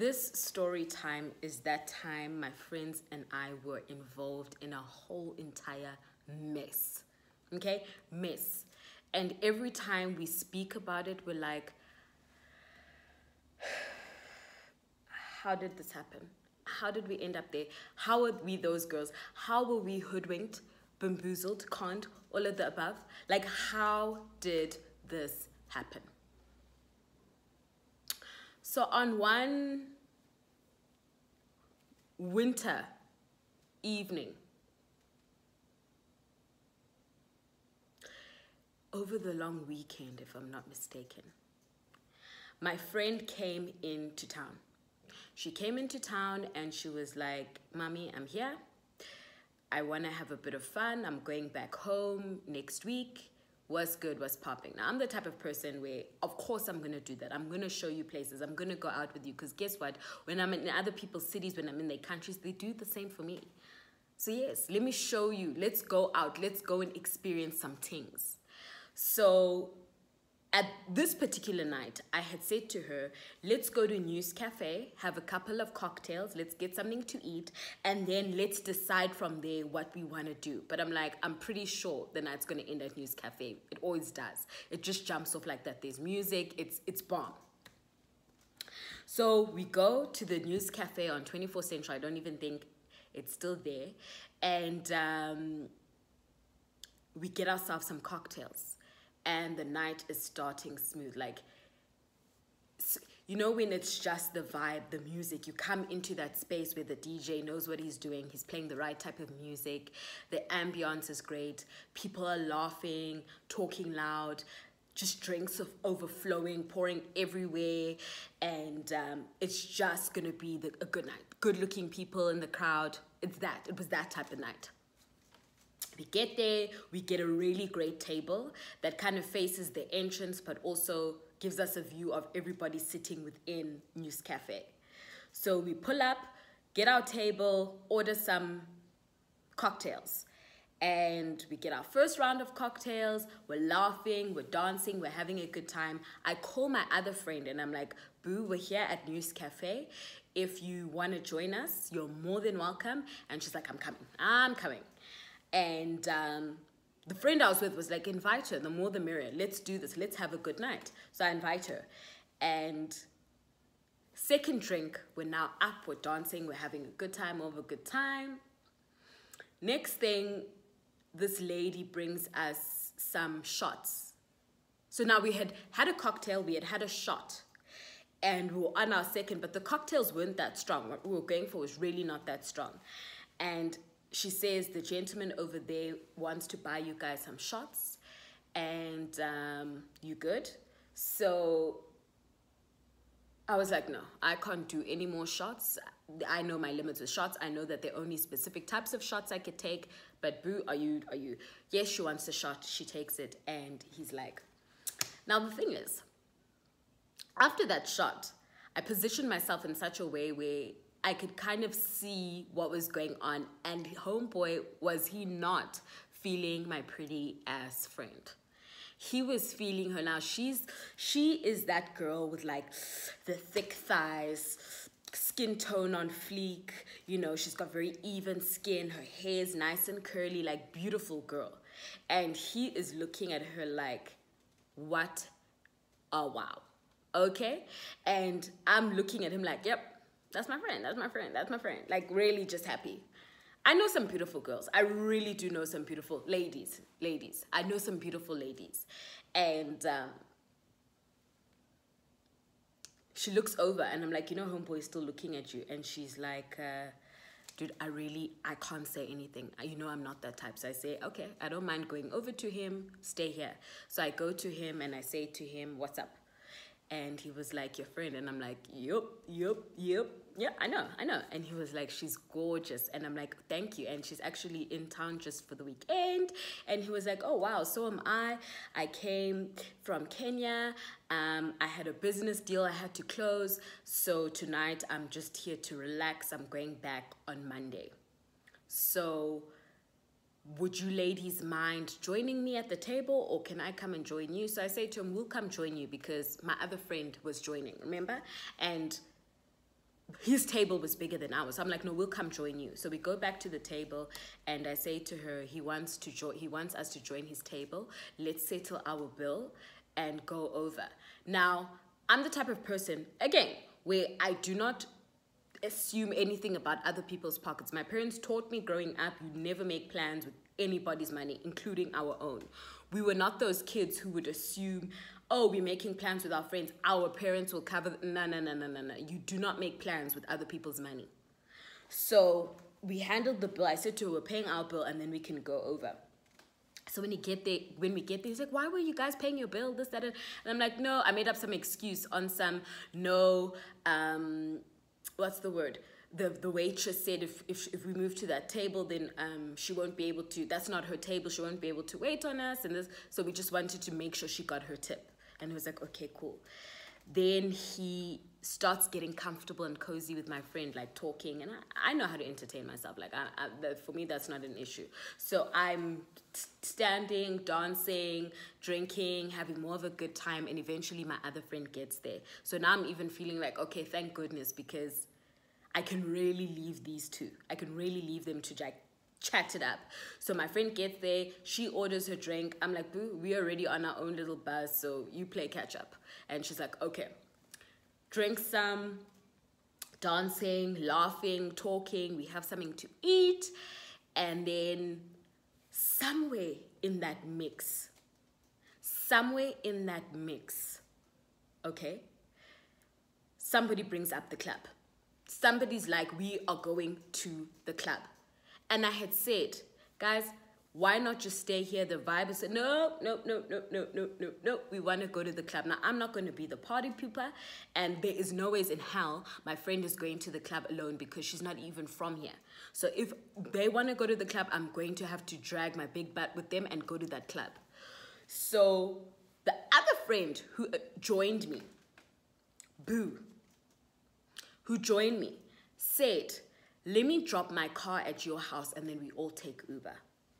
This story time is that time my friends and I were involved in a whole entire mess. Okay? Mess. And every time we speak about it, we're like, how did this happen? How did we end up there? How were we those girls? How were we hoodwinked, bamboozled, conned, all of the above? Like, how did this happen? So on one winter evening, over the long weekend, if I'm not mistaken, my friend came into town. She came into town and she was like, Mommy, I'm here. I want to have a bit of fun. I'm going back home next week. What's good? What's popping? Now, I'm the type of person where, of course, I'm going to do that. I'm going to show you places. I'm going to go out with you. Because guess what? When I'm in other people's cities, when I'm in their countries, they do the same for me. So yes, let me show you. Let's go out. Let's go and experience some things. So at this particular night, I had said to her, let's go to News Cafe, have a couple of cocktails, let's get something to eat, and then let's decide from there what we want to do. But I'm like, I'm pretty sure the night's going to end at News Cafe. It always does. It just jumps off like that. There's music. It's bomb. So we go to the News Cafe on 24th Central. I don't even think it's still there. And we get ourselves some cocktails. And the night is starting smooth. Like, you know, when it's just the vibe, the music, you come into that space where the DJ knows what he's doing. He's playing the right type of music. The ambience is great. People are laughing, talking loud, just drinks of overflowing, pouring everywhere. And it's just going to be a good night. Good looking people in the crowd. It was that type of night. We get there, we get a really great table that kind of faces the entrance, but also gives us a view of everybody sitting within News Cafe. So we pull up, get our table, order some cocktails. And we get our first round of cocktails, we're laughing, we're dancing, we're having a good time. I call my other friend and I'm like, Boo, we're here at News Cafe. If you want to join us, you're more than welcome. And she's like, I'm coming. And the friend I was with was like, invite her, the more the merrier. Let's do this, let's have a good night. So I invite her. And second drink, we're now up, we're dancing, we're having a good time over a good time. Next thing, this lady brings us some shots. So now we had had a cocktail, we had had a shot. And we were on our second, but the cocktails weren't that strong. What we were going for was really not that strong. And she says the gentleman over there wants to buy you guys some shots, and you good? So I was like, no, I can't do any more shots. I know my limits with shots. I know that there are only specific types of shots I could take. But Boo, are you? Yes, she wants a shot. She takes it, and he's like, now the thing is, after that shot, I positioned myself in such a way where I could kind of see what was going on. And homeboy, was he not feeling my pretty ass friend? He was feeling her. Now she is that girl with like the thick thighs, skin tone on fleek. You know, she's got very even skin. Her hair is nice and curly, like beautiful girl. And he is looking at her like, what a wow. Okay? And I'm looking at him like, yep. That's my friend, that's my friend, that's my friend. Like, really just happy. I know some beautiful girls. I really do know some beautiful ladies. I know some beautiful ladies. And she looks over and I'm like, you know, homeboy is still looking at you. And she's like, dude, I can't say anything. You know, I'm not that type. So I say, okay, I don't mind going over to him, stay here. So I go to him and I say to him, what's up? And he was like, your friend. And I'm like, yep. Yeah, I know. And he was like, she's gorgeous. And I'm like, thank you. And she's actually in town just for the weekend. And he was like, oh, wow, so am I. I came from Kenya. I had a business deal I had to close. So tonight I'm just here to relax. I'm going back on Monday. So would you ladies mind joining me at the table, or can I come and join you? So I say to him, we'll come join you, because my other friend was joining, remember? And his table was bigger than ours. So I'm like, no, we'll come join you. So we go back to the table, and I say to her, he wants us to join his table. Let's settle our bill and go over. Now, I'm the type of person, again, where I do not assume anything about other people's pockets. My parents taught me growing up, you never make plans with anybody's money, including our own. We were not those kids who would assume, oh, we're making plans with our friends, our parents will cover. No. You do not make plans with other people's money. So we handled the bill. I said to her, we're paying our bill and then we can go over. So when we get there, he's like, why were you guys paying your bill? This, that, and I'm like, no, I made up some excuse on some, what's the word? The waitress said if we move to that table, then she won't be able to, that's not her table, she won't be able to wait on us. And this, so we just wanted to make sure she got her tip. And he was like, okay, cool. Then he starts getting comfortable and cozy with my friend, like talking. And I know how to entertain myself. Like, for me, that's not an issue. So I'm standing, dancing, drinking, having more of a good time. And eventually my other friend gets there. So now I'm even feeling like, okay, thank goodness, because I can really leave these two. I can really leave them to chat it up. So my friend gets there, she orders her drink. I'm like, boo, we're already on our own little buzz, so you play catch up. And she's like, okay. Drink some, dancing, laughing, talking. We have something to eat. And then somewhere in that mix, okay, somebody brings up the club. Somebody's like, we are going to the club. And I had said, guys, why not just stay here? The vibe is, no, we want to go to the club. Now, I'm not going to be the party pooper, and there is no ways in hell my friend is going to the club alone because she's not even from here. So if they want to go to the club, I'm going to have to drag my big butt with them and go to that club. So the other friend who joined me, said, let me drop my car at your house and then we all take Uber.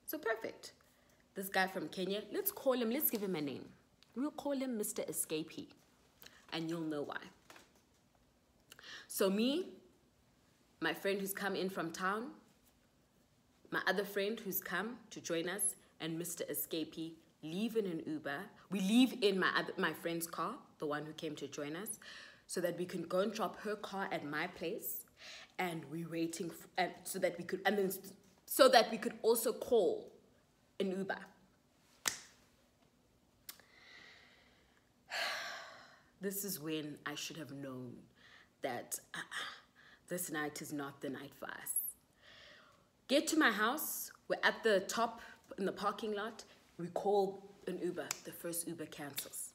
So perfect. This guy from Kenya, let's give him a name. We'll call him Mr. Escapee. And you'll know why. So me, my friend who's come in from town, my other friend who's come to join us, and Mr. Escapee leave in an Uber. We leave in my friend's car, the one who came to join us, so that we can go and drop her car at my place. And we're waiting, so that we could also call an Uber. This is when I should have known that this night is not the night for us. Get to my house. We're at the top in the parking lot. We call an Uber. The first Uber cancels.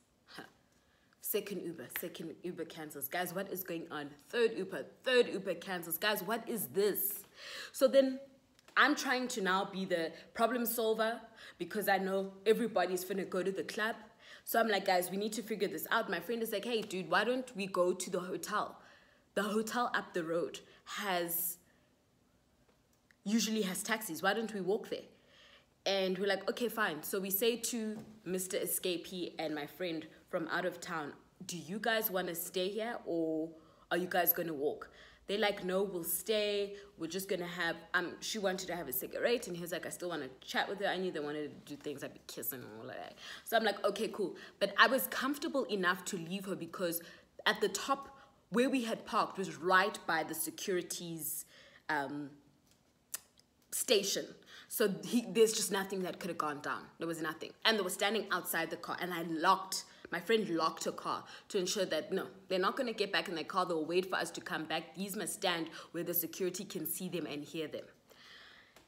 Second Uber cancels. Guys, what is going on? Third Uber cancels. Guys, what is this? So then I'm trying to now be the problem solver because I know everybody's finna go to the club. So I'm like, guys, we need to figure this out. My friend is like, hey, dude, why don't we go to the hotel? The hotel up the road usually has taxis. Why don't we walk there? And we're like, okay, fine. So we say to Mr. Escapee and my friend from out of town, do you guys want to stay here or are you guys going to walk? They're like, no, we'll stay. We're just going to have, she wanted to have a cigarette. And he was like, I still want to chat with her. I knew they wanted to do things. I'd be kissing and all of that. So I'm like, okay, cool. But I was comfortable enough to leave her because at the top where we had parked was right by the security's station. So there's just nothing that could have gone down. There was nothing. And they were standing outside the car. And my friend locked her car to ensure that, no, they're not going to get back in their car. They'll wait for us to come back. These must stand where the security can see them and hear them.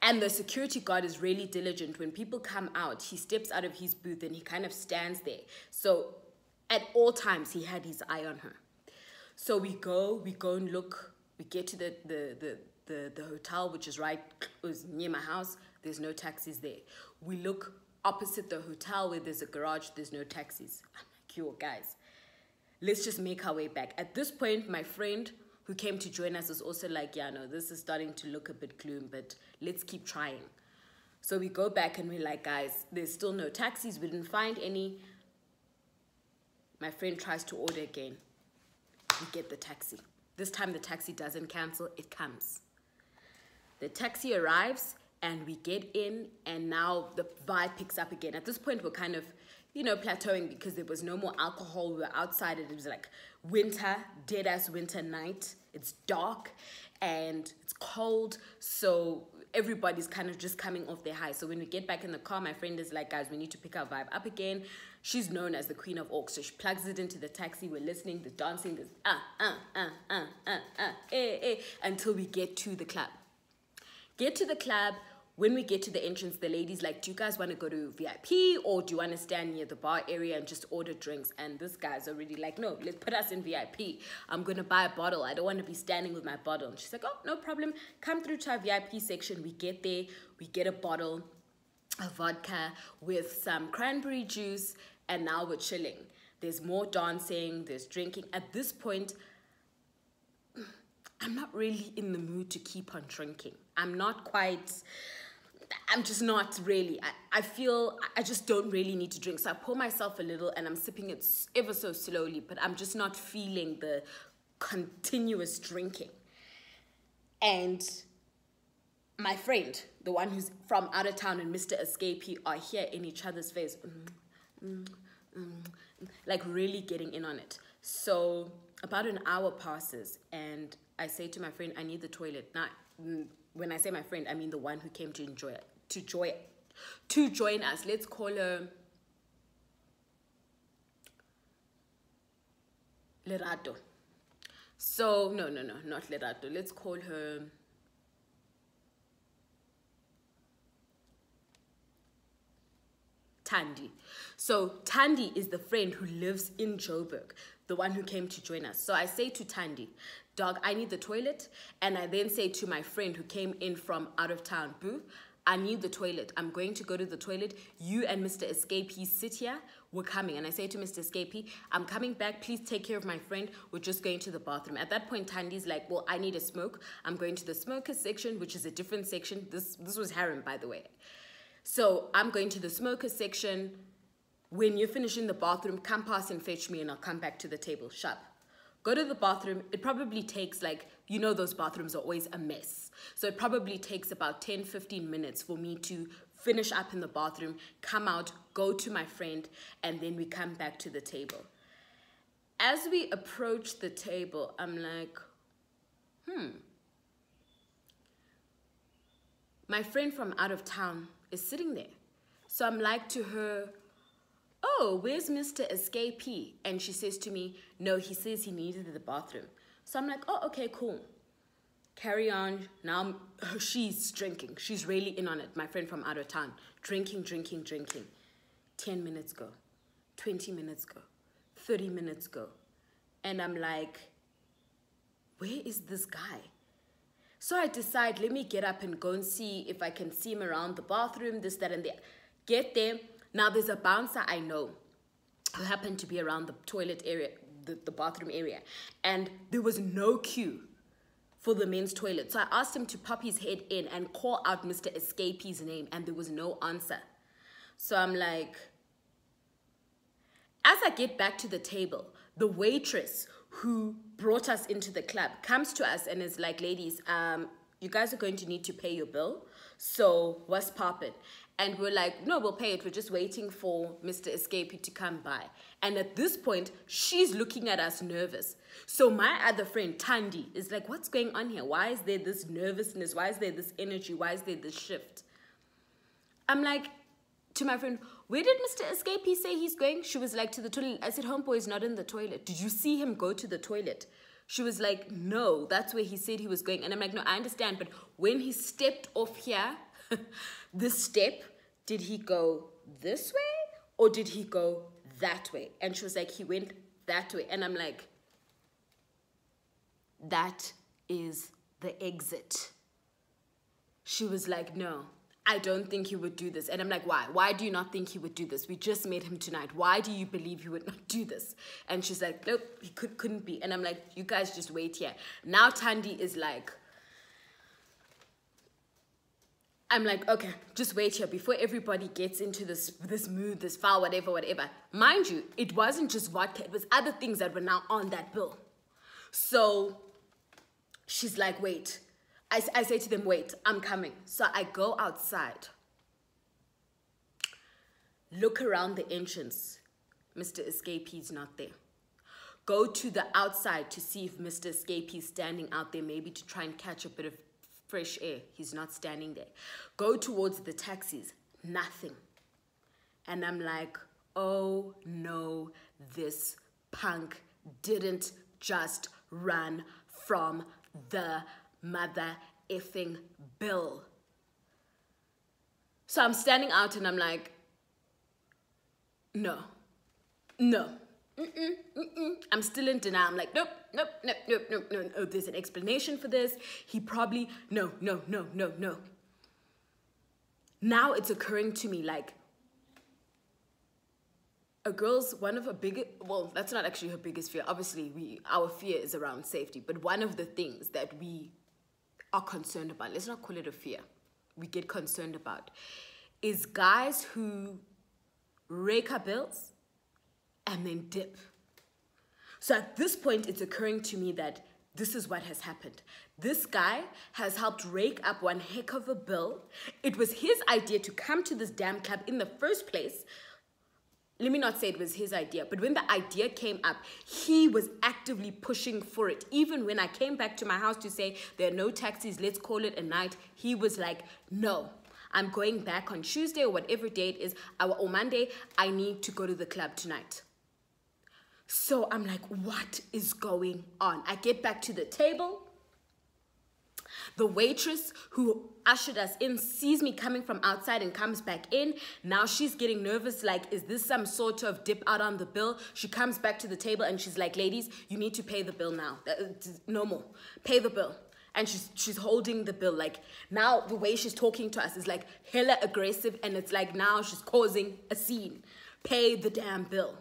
And the security guard is really diligent. When people come out, he steps out of his booth and he kind of stands there. So at all times, he had his eye on her. So we go and look. We get to the hotel, which was near my house. There's no taxis there. We look opposite the hotel where there's a garage. There's no taxis. I'm like, yo, guys, let's just make our way back. At this point, my friend who came to join us was also like, yeah, no, this is starting to look a bit gloom, but let's keep trying. So we go back and we're like, guys, there's still no taxis. We didn't find any. My friend tries to order again. We get the taxi. This time the taxi doesn't cancel, it comes. The taxi arrives and we get in, and now the vibe picks up again. At this point, we're kind of, plateauing because there was no more alcohol. We were outside and it was like winter, dead ass winter night. It's dark and it's cold. So everybody's kind of just coming off their high. So when we get back in the car, my friend is like, guys, we need to pick our vibe up again. She's known as the Queen of Orcs. So she plugs it into the taxi. We're listening, the dancing, this until we get to the club. Get to the club. When we get to the entrance, the lady's like, do you guys want to go to VIP or do you want to stand near the bar area and just order drinks? And this guy's already like, no, let's put us in VIP. I'm going to buy a bottle. I don't want to be standing with my bottle. And she's like, oh, no problem. Come through to our VIP section. We get there. We get a bottle of vodka with some cranberry juice. And now we're chilling. There's more dancing. There's drinking. At this point, I'm not really in the mood to keep on drinking. I'm just not really. I feel I just don't really need to drink. So I pour myself a little and I'm sipping it ever so slowly, but I'm just not feeling the continuous drinking. And my friend, the one who's from out of town, and Mr. Escapee are here in each other's face. Like really getting in on it. So about an hour passes and I say to my friend, I need the toilet. Now, when I say my friend, I mean the one who came to join us. Let's call her Lerato. So, no, not Lerato. Let's call her Tandy. So Tandy is the friend who lives in Joburg, the one who came to join us. So I say to Tandy, dog, I need the toilet. And I then say to my friend who came in from out of town, boo, I need the toilet. I'm going to go to the toilet. You and Mr. Escapee sit here. We're coming. And I say to Mr. Escapee, I'm coming back. Please take care of my friend. We're just going to the bathroom. At that point, Tandy's like, well, I need a smoke. I'm going to the smoker section, which is a different section. This was harem, by the way. So I'm going to the smoker section. When you're finishing the bathroom, come past and fetch me and I'll come back to the table. Sharp. Go to the bathroom. It probably takes those bathrooms are always a mess. So it probably takes about 10, 15 minutes for me to finish up in the bathroom, come out, go to my friend, and then we come back to the table. As we approach the table, I'm like, my friend from out of town is sitting there. So I'm like to her, oh, where's Mr. Escapee? And she says to me, no, he says he needed the bathroom. So I'm like, oh, okay, cool. Carry on. Now she's drinking. She's really in on it. My friend from out of town. Drinking. 10 minutes go. 20 minutes go. 30 minutes go. And I'm like, where is this guy? So I decide, let me get up and go and see if I can see him around the bathroom, this, that, and that. Get there. Now there's a bouncer I know who happened to be around the toilet area, the bathroom area. And there was no queue for the men's toilet. So I asked him to pop his head in and call out Mr. Escapee's name, and there was no answer. So I'm like, as I get back to the table, the waitress who brought us into the club comes to us and is like, ladies, you guys are going to need to pay your bill. So what's poppin'? And we're like, no, we'll pay it. We're just waiting for Mr. Escapee to come by. And at this point, she's looking at us nervous. So my other friend, Tandy, is like, what's going on here? Why is there this nervousness? Why is there this energy? Why is there this shift? I'm like, to my friend, where did Mr. Escapee say he's going? She was like, to the toilet. I said, homeboy is not in the toilet. Did you see him go to the toilet? She was like, no, that's where he said he was going. And I'm like, no, I understand. But when he stepped off here, this step, did he go this way or did he go that way? And she was like, he went that way. And I'm like, that is the exit. She was like, no, I don't think he would do this. And I'm like, why? Why do you not think he would do this? We just met him tonight. Why do you believe he would not do this? And she's like, nope, he couldn't be. And I'm like, you guys just wait here. Now Tandy is like, I'm like, okay, just wait here before everybody gets into this mood, this foul, whatever. Mind you, it wasn't just vodka. It was other things that were now on that bill. So She's like, wait. I say to them, wait, I'm coming. So I go outside, look around the entrance. Mr. Escapee's not there. Go to the outside to see if Mr. Escapee's standing out there, maybe to try and catch a bit of fresh air. He's not standing there. Go towards the taxis. Nothing. And I'm like, oh no, this punk didn't just run from the mother effing bill. So I'm standing out and I'm like, no. I'm still in denial. I'm like, nope. There's an explanation for this. He probably, no. Now it's occurring to me like, a girl's, one of her biggest, well, that's not actually her biggest fear. Obviously, our fear is around safety. But one of the things that we are concerned about, let's not call it a fear, we get concerned about, is guys who rake up bills and then dip. So at this point, it's occurring to me that this is what has happened. This guy has helped rake up one heck of a bill. It was his idea to come to this damn club in the first place. Let me not say it was his idea, but when the idea came up, he was actively pushing for it. Even when I came back to my house to say, there are no taxis, let's call it a night, he was like, no, I'm going back on Tuesday or whatever day it is, or Monday, I need to go to the club tonight. So I'm like, what is going on? I get back to the table. The waitress who ushered us in sees me coming from outside and comes back in. Now she's getting nervous, like, is this some sort of dip out on the bill? She comes back to the table and she's like, ladies, you need to pay the bill now. No more. Pay the bill. And she's holding the bill. Like, now the way she's talking to us is like hella aggressive, and it's like now she's causing a scene. Pay the damn bill.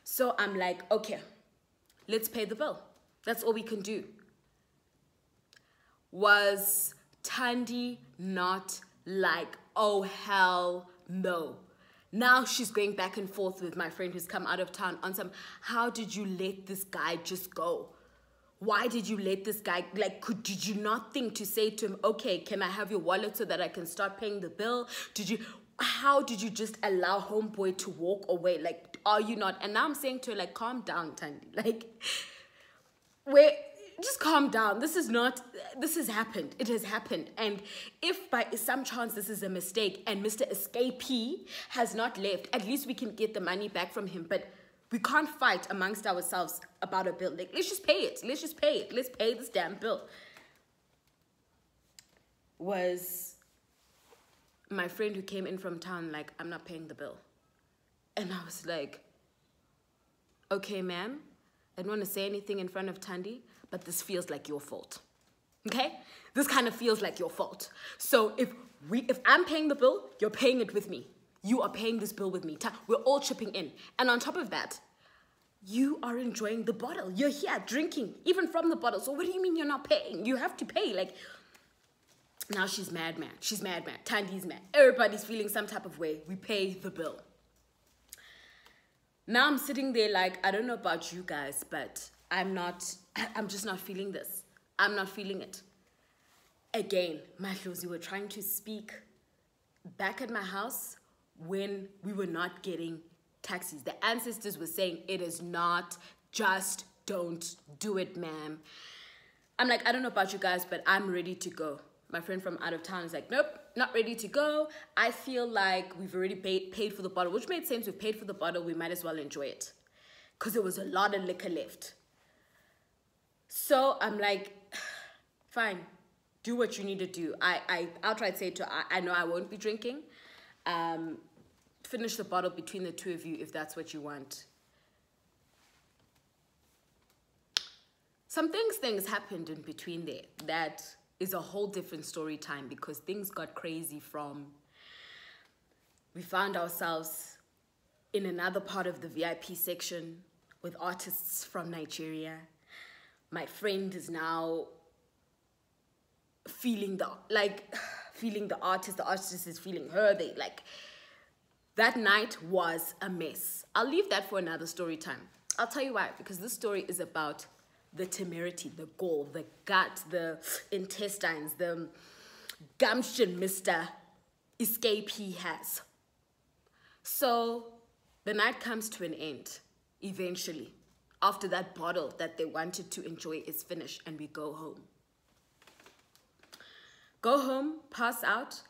So I'm like, okay, let's pay the bill. That's all we can do. Was Thandi not like, oh, hell no. Now she's going back and forth with my friend who's come out of town on some, how did you let this guy just go? Why did you let this guy, like, did you not think to say to him, okay, can I have your wallet so that I can start paying the bill? How did you just allow homeboy to walk away? Like, are you not? And now I'm saying to her, like, calm down, Thandi. Like, just calm down. This has happened. It has happened. And if by some chance this is a mistake and Mr. Escapee has not left, at least we can get the money back from him. But we can't fight amongst ourselves about a bill. Like, let's just pay it. Let's just pay it. Let's pay this damn bill. Was my friend who came in from town like, I'm not paying the bill. And I was like, okay, ma'am, I don't want to say anything in front of Thandi, but this feels like your fault, okay? This kind of feels like your fault. So if I'm paying the bill, you're paying it with me. You are paying this bill with me. We're all chipping in. And on top of that, you are enjoying the bottle. You're here drinking, even from the bottle. So what do you mean you're not paying? You have to pay. Like, now she's mad, man. She's mad, man. Thandi's mad. Everybody's feeling some type of way. We pay the bill. Now I'm sitting there like, I don't know about you guys, but I'm just not feeling this. I'm not feeling it. Again, my Hlozi were trying to speak back at my house when we were not getting taxis. The ancestors were saying, it is not, just don't do it, ma'am. I'm like, I don't know about you guys, but I'm ready to go. My friend from out of town is like, nope, not ready to go. I feel like we've already paid for the bottle, which made sense. We've paid for the bottle. We might as well enjoy it because there was a lot of liquor left. So I'm like, fine, do what you need to do. I'll try to say to her, I know I won't be drinking. Finish the bottle between the two of you if that's what you want. Some things happened in between there that is a whole different story time, because things got crazy from, we found ourselves in another part of the VIP section with artists from Nigeria. My friend is now feeling the artist is feeling her. That night was a mess. I'll leave that for another story time. I'll tell you why, because this story is about the temerity, the gall, the gut, the intestines, the gumption Mr. Escapee has. So the night comes to an end eventually, after that bottle that they wanted to enjoy is finished, and we go home. Go home, pass out.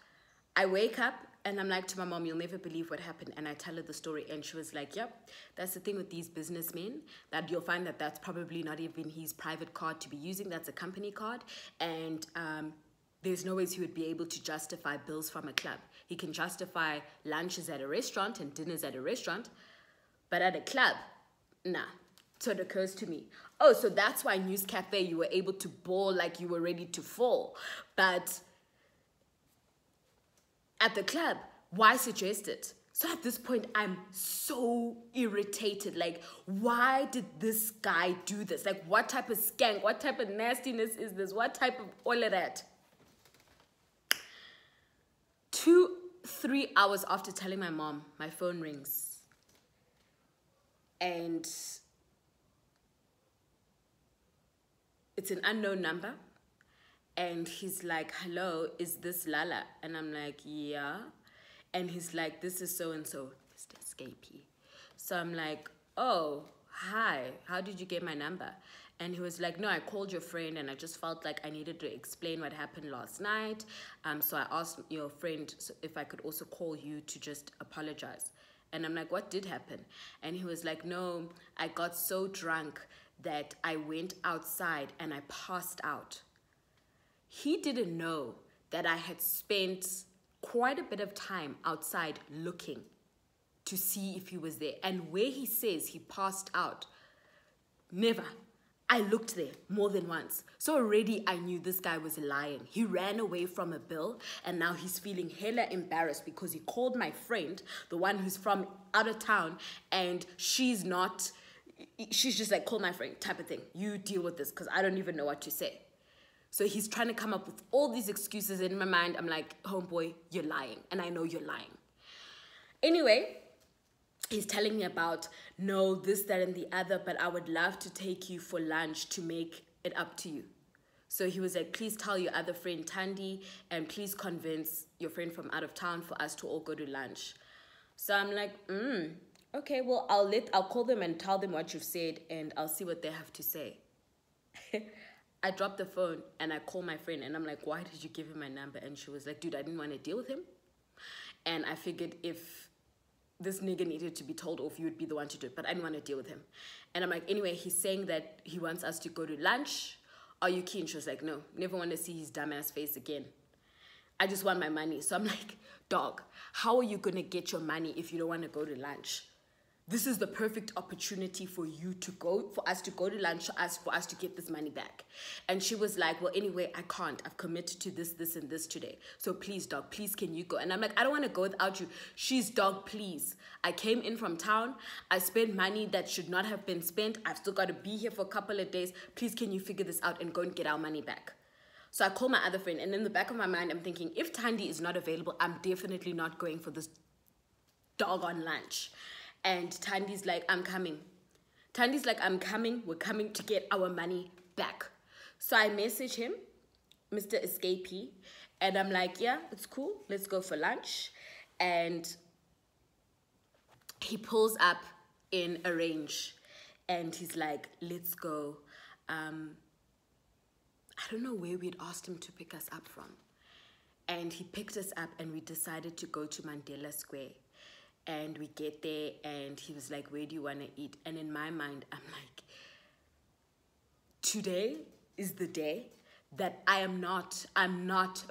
I wake up and I'm like to my mom, you'll never believe what happened. And I tell her the story and she was like, yep, that's the thing with these businessmen, that you'll find that that's probably not even his private card to be using. That's a company card. And there's no ways he would be able to justify bills from a club. He can justify lunches at a restaurant and dinners at a restaurant, but at a club, nah. So it occurs to me, oh, so that's why News Cafe, you were able to bawl like you were ready to fall. But at the club, why suggest it? So at this point, I'm so irritated. Like, why did this guy do this? Like, what type of skank? What type of nastiness is this? What type of all of that? 2-3 hours after telling my mom, my phone rings. And it's an unknown number. And he's like, hello, is this Lala? And I'm like, yeah. And he's like, this is so-and-so, Mr. Escapee. So I'm like, oh, hi, how did you get my number? And he was like, no, I called your friend and I just felt like I needed to explain what happened last night. So I asked your friend if I could also call you to just apologize. And I'm like, what did happen? And he was like, no, I got so drunk that I went outside and I passed out. He didn't know that I had spent quite a bit of time outside looking to see if he was there. And where he says he passed out, never. I looked there more than once. So already I knew this guy was lying. He ran away from a bill and now he's feeling hella embarrassed because he called my friend, the one who's from out of town, and she's just like, call my friend type of thing. You deal with this because I don't even know what to say. So he's trying to come up with all these excuses. In my mind, I'm like, homeboy, you're lying. And I know you're lying. Anyway, he's telling me about, no, this, that, and the other, but I would love to take you for lunch to make it up to you. So he was like, please tell your other friend, Thandi, and please convince your friend from out of town for us to all go to lunch. So I'm like, okay, well, I'll call them and tell them what you've said, and I'll see what they have to say. I dropped the phone and I call my friend and I'm like, why did you give him my number? And she was like, dude, I didn't want to deal with him. And I figured if this nigga needed to be told off, you would be the one to do it. But I didn't want to deal with him. And I'm like, anyway, he's saying that he wants us to go to lunch. Are you keen? She was like, no, never want to see his dumbass face again. I just want my money. So I'm like, dog, how are you going to get your money if you don't want to go to lunch? This is the perfect opportunity for you to go, for us to go to lunch, for us to get this money back. And she was like, well, anyway, I can't. I've committed to this, this, and this today. So please, dog, please, can you go? And I'm like, I don't want to go without you. She's, dog, please. I came in from town. I spent money that should not have been spent. I've still got to be here for a couple of days. Please, can you figure this out and go and get our money back? So I call my other friend. And in the back of my mind, I'm thinking, if Thandi is not available, I'm definitely not going for this doggone lunch. And Thandi's like, I'm coming. Thandi's like, I'm coming. We're coming to get our money back. So I message him, Mr. Escapee, and I'm like, yeah, it's cool. Let's go for lunch. And he pulls up in a range and he's like, let's go. I don't know where we'd asked him to pick us up from. And he picked us up and we decided to go to Mandela Square. And we get there and he was like, where do you want to eat? And in my mind, I'm like, today is the day that I'm not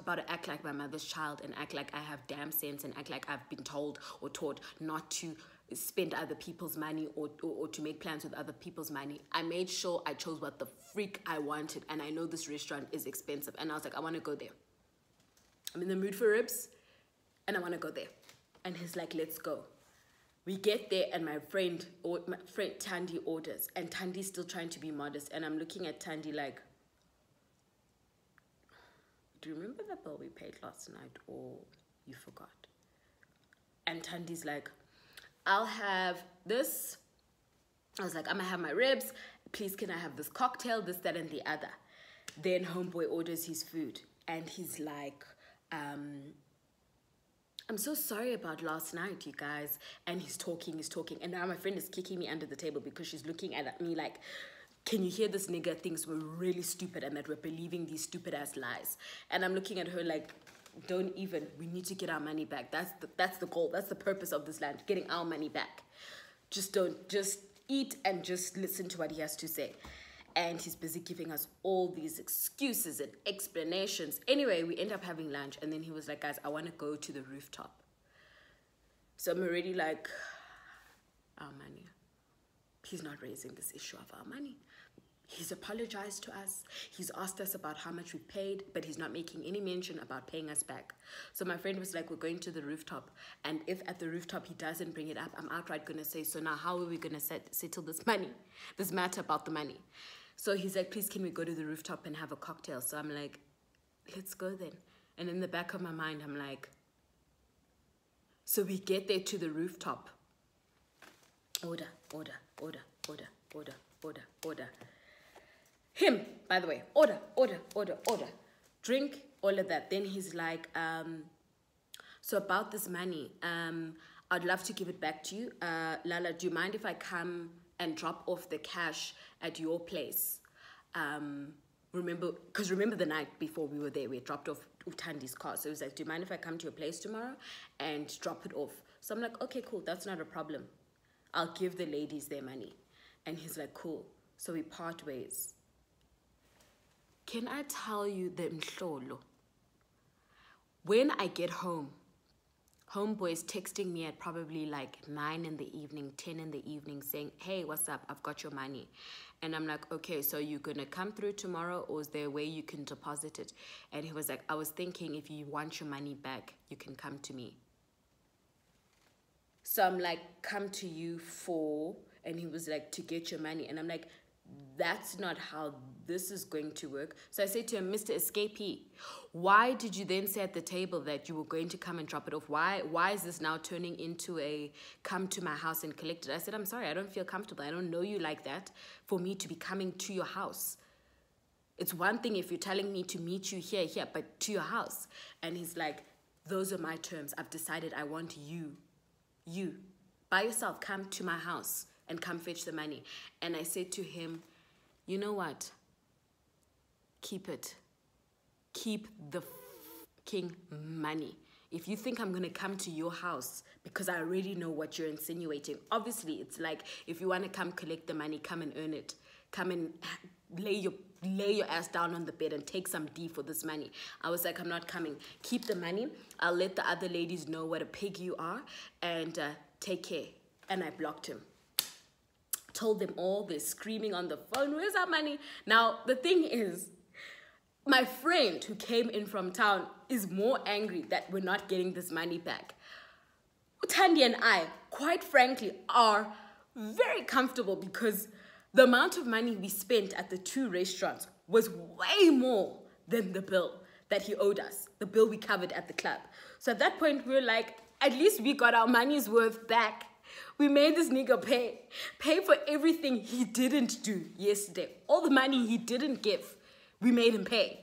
about to act like my mother's child and act like I have damn sense and act like I've been told or taught not to spend other people's money or to make plans with other people's money. I made sure I chose what the freak I wanted, and I know this restaurant is expensive. And I was like, I want to go there. I'm in the mood for ribs and I want to go there. And he's like, let's go. We get there and my friend Thandi orders. And Thandi's still trying to be modest. And I'm looking at Thandi like, do you remember the bill we paid last night or you forgot? And Thandi's like, I'll have this. I was like, I'm going to have my ribs, please can I have this cocktail, this, that, and the other. Then homeboy orders his food and he's like, I'm so sorry about last night, you guys. And he's talking. And now my friend is kicking me under the table because she's looking at me like, can you hear this nigga thinks we're really stupid and that we're believing these stupid ass lies? And I'm looking at her like, don't even, we need to get our money back. That's the goal. That's the purpose of this land, getting our money back. Just eat and just listen to what he has to say. And he's busy giving us all these excuses and explanations. Anyway, we end up having lunch. And then he was like, guys, I want to go to the rooftop. So I'm already like, our money. He's not raising this issue of our money. He's apologized to us. He's asked us about how much we paid, but he's not making any mention about paying us back. So my friend was like, we're going to the rooftop. And if at the rooftop he doesn't bring it up, I'm outright going to say, so now how are we going to settle this matter about the money? So he's like, please, can we go to the rooftop and have a cocktail? So I'm like, let's go then. And in the back of my mind, I'm like, so we get there to the rooftop. Order. Him, by the way, order. Drink, all of that. Then he's like, so about this money, I'd love to give it back to you. Lala, do you mind if I come and drop off the cash at your place? Remember the night before we were there, we had dropped off Utandi's car. So he was like, do you mind if I come to your place tomorrow and drop it off? So I'm like, okay, cool, that's not a problem. I'll give the ladies their money. And he's like, cool. So we part ways. Can I tell you the mhlolo? When I get home, homeboy's texting me at probably like 9 in the evening, 10 in the evening, saying, hey, what's up? I've got your money. And I'm like, okay, so you're going to come through tomorrow, or is there a way you can deposit it? And he was like, I was thinking if you want your money back, you can come to me. So I'm like, come to you for, and he was like, to get your money. And I'm like, that's not how this is going to work. So I said to him, Mr. Escapee, why did you then say at the table that you were going to come and drop it off? Why is this now turning into a come to my house and collect it? I said, I'm sorry, I don't feel comfortable. I don't know you like that for me to be coming to your house. It's one thing if you're telling me to meet you here, but to your house. And he's like, those are my terms. I've decided I want you, by yourself, come to my house and come fetch the money. And I said to him, you know what? Keep it. Keep the fucking money. If you think I'm going to come to your house because I already know what you're insinuating, obviously it's like, if you want to come collect the money, come and earn it. Come and lay your ass down on the bed and take some D for this money. I was like, I'm not coming. Keep the money. I'll let the other ladies know what a pig you are, and take care. And I blocked him. Told them all, they're screaming on the phone, where's our money? Now, the thing is, my friend who came in from town is more angry that we're not getting this money back. Uthandi and I, quite frankly, are very comfortable because the amount of money we spent at the 2 restaurants was way more than the bill that he owed us, the bill we covered at the club. So at that point, we were like, at least we got our money's worth back. We made this nigga pay for everything he didn't do yesterday. All the money he didn't give, we made him pay.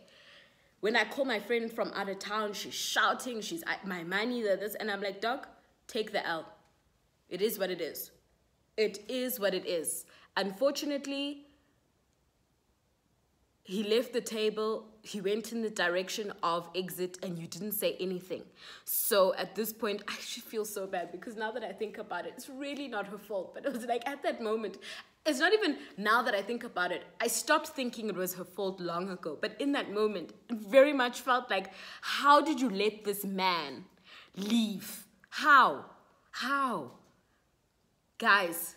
When I call my friend from out of town, she's shouting, she's my money, this, and I'm like, dog, take the L. It is what it is. It is what it is. Unfortunately, he left the table, he went in the direction of exit, and you didn't say anything. So at this point, I actually feel so bad because now that I think about it, it's really not her fault. But it was like at that moment, it's not even now that I think about it, I stopped thinking it was her fault long ago. But in that moment, it very much felt like, how did you let this man leave? How? Guys,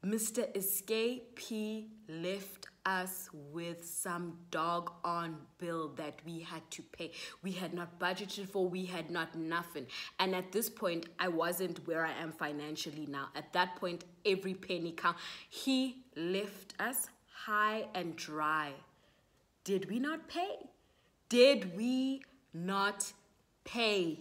Mr. Escapee left us with some dog-on bill that we had to pay. We had not budgeted for, we had not nothing. And at this point, I wasn't where I am financially now. At that point, every penny count. He left us high and dry. Did we not pay? Did we not pay?